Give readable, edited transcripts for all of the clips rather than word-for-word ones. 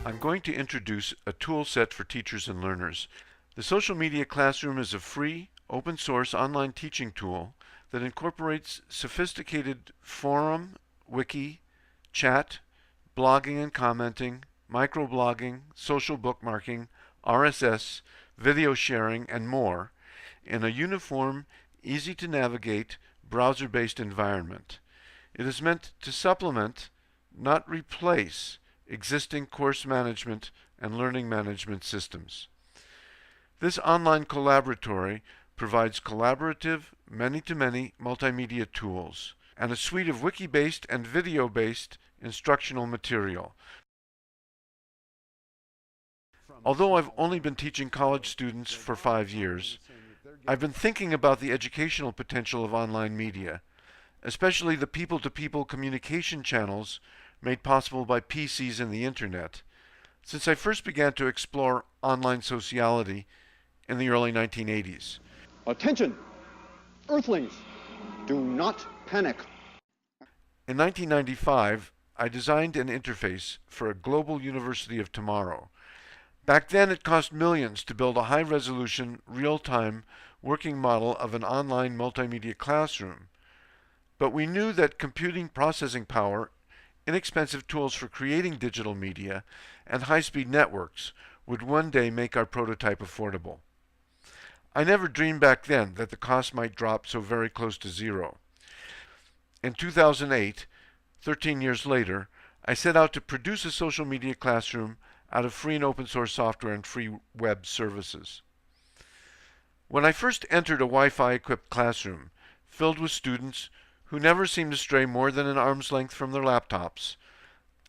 I'm going to introduce a tool set for teachers and learners. The Social Media Classroom is a free, open source online teaching tool that incorporates sophisticated forum, wiki, chat, blogging and commenting, microblogging, social bookmarking, RSS, video sharing, and more in a uniform, easy to navigate, browser-based environment. It is meant to supplement, not replace, existing course management and learning management systems. This online collaboratory provides collaborative, many-to-many multimedia tools and a suite of wiki-based and video-based instructional material. Although I've only been teaching college students for 5 years, I've been thinking about the educational potential of online media, especially the people-to-people communication channels made possible by PCs and the Internet, since I first began to explore online sociality in the early 1980s. Attention, Earthlings, do not panic. In 1995, I designed an interface for a global University of Tomorrow. Back then, it cost millions to build a high-resolution, real-time working model of an online multimedia classroom. But we knew that computing processing power, inexpensive tools for creating digital media, and high-speed networks would one day make our prototype affordable. I never dreamed back then that the cost might drop so very close to zero. In 2008, 13 years later, I set out to produce a social media classroom out of free and open source software and free web services. When I first entered a Wi-Fi equipped classroom filled with students who never seemed to stray more than an arm's length from their laptops,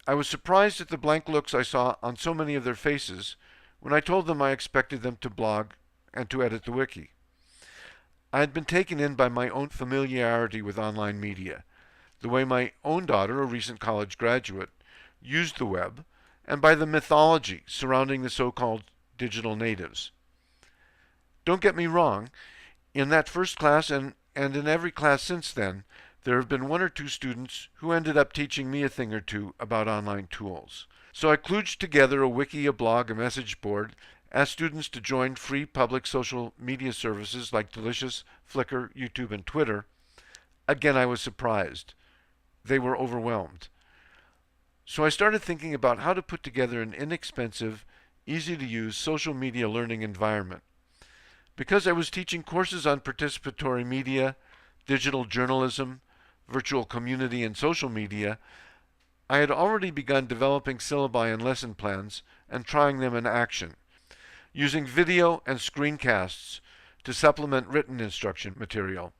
I was surprised at the blank looks I saw on so many of their faces when I told them I expected them to blog and to edit the wiki. I had been taken in by my own familiarity with online media, the way my own daughter, a recent college graduate, used the web, and by the mythology surrounding the so-called digital natives. Don't get me wrong, in that first class and in every class since then, there have been one or two students who ended up teaching me a thing or two about online tools. So I kludged together a wiki, a blog, a message board, asked students to join free public social media services like Delicious, Flickr, YouTube, and Twitter. Again, I was surprised. They were overwhelmed. So I started thinking about how to put together an inexpensive, easy-to-use social media learning environment. Because I was teaching courses on participatory media, digital journalism, virtual community, and social media, I had already begun developing syllabi and lesson plans and trying them in action, using video and screencasts to supplement written instruction material.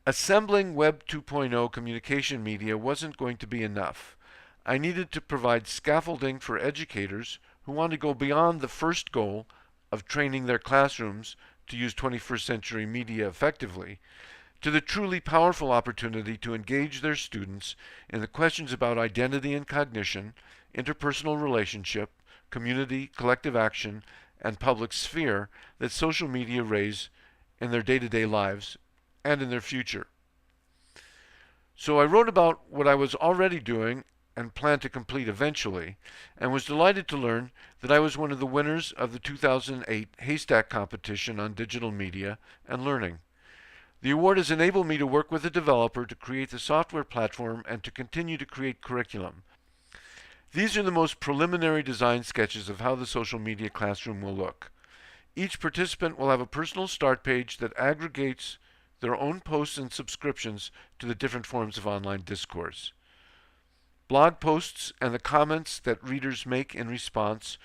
Assembling Web 2.0 communication media wasn't going to be enough. I needed to provide scaffolding for educators who want to go beyond the first goal of training their classrooms to use 21st century media effectively, to the truly powerful opportunity to engage their students in the questions about identity and cognition, interpersonal relationship, community, collective action, and public sphere that social media raise in their day-to-day lives and in their future. So I wrote about what I was already doing and plan to complete eventually, and was delighted to learn that I was one of the winners of the 2008 Haystack competition on digital media and learning. The award has enabled me to work with a developer to create the software platform and to continue to create curriculum. These are the most preliminary design sketches of how the social media classroom will look. Each participant will have a personal start page that aggregates their own posts and subscriptions to the different forms of online discourse. Blog posts and the comments that readers make in response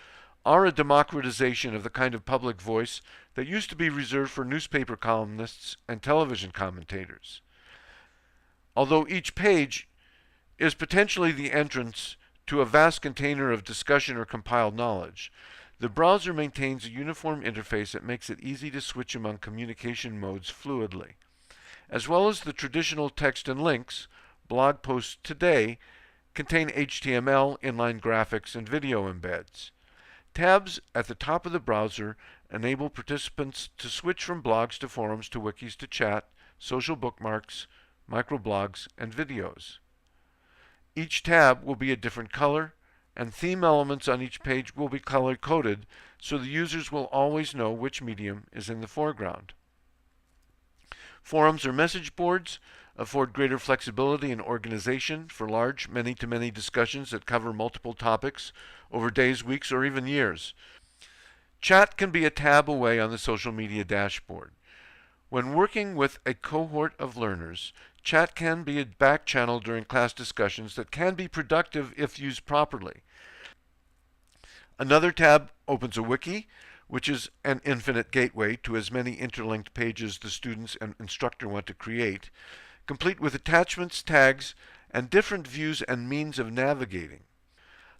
are a democratization of the kind of public voice that used to be reserved for newspaper columnists and television commentators. Although each page is potentially the entrance to a vast container of discussion or compiled knowledge, the browser maintains a uniform interface that makes it easy to switch among communication modes fluidly. As well as the traditional text and links, blog posts today contain HTML, inline graphics, and video embeds. Tabs at the top of the browser enable participants to switch from blogs to forums to wikis to chat, social bookmarks, microblogs, and videos. Each tab will be a different color, and theme elements on each page will be color-coded so the users will always know which medium is in the foreground. Forums or message boards afford greater flexibility and organization for large many-to-many discussions that cover multiple topics over days, weeks, or even years. Chat can be a tab away on the social media dashboard. When working with a cohort of learners, chat can be a back channel during class discussions that can be productive if used properly. Another tab opens a wiki, which is an infinite gateway to as many interlinked pages the students and instructor want to create, complete with attachments, tags, and different views and means of navigating.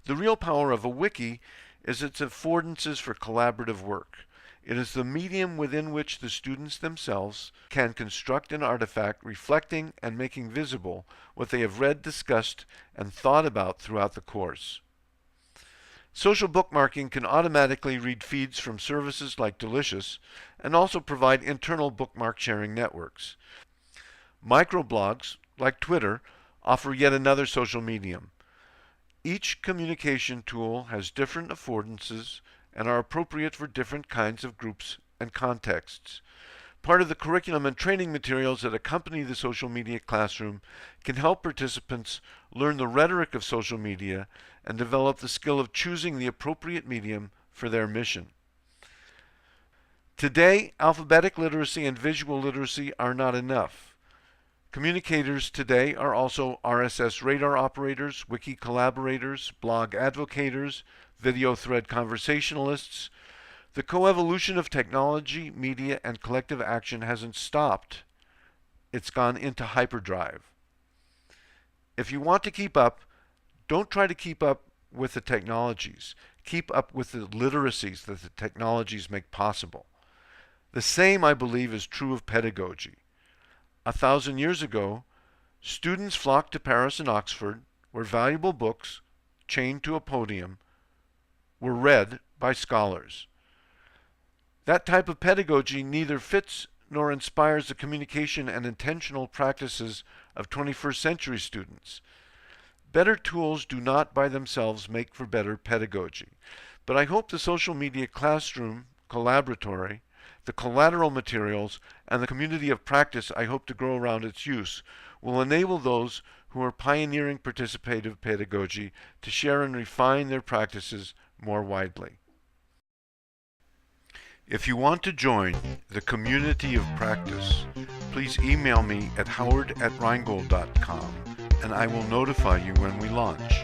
The real power of a wiki is its affordances for collaborative work. It is the medium within which the students themselves can construct an artifact reflecting and making visible what they have read, discussed, and thought about throughout the course. Social bookmarking can automatically read feeds from services like Delicious and also provide internal bookmark sharing networks. Microblogs, like Twitter, offer yet another social medium. Each communication tool has different affordances and are appropriate for different kinds of groups and contexts. Part of the curriculum and training materials that accompany the social media classroom can help participants learn the rhetoric of social media and develop the skill of choosing the appropriate medium for their mission. Today, alphabetic literacy and visual literacy are not enough. Communicators today are also RSS radar operators, wiki collaborators, blog advocators, video thread conversationalists. The coevolution of technology, media, and collective action hasn't stopped. It's gone into hyperdrive. If you want to keep up, don't try to keep up with the technologies. Keep up with the literacies that the technologies make possible. The same, I believe, is true of pedagogy. 1,000 years ago, students flocked to Paris and Oxford, where valuable books, chained to a podium, were read by scholars. That type of pedagogy neither fits nor inspires the communication and intentional practices of 21st century students. Better tools do not by themselves make for better pedagogy, but I hope the social media classroom collaboratory, the collateral materials, and the community of practice I hope to grow around its use will enable those who are pioneering participative pedagogy to share and refine their practices more widely. If you want to join the community of practice, please email me at howard@rheingold.com and I will notify you when we launch.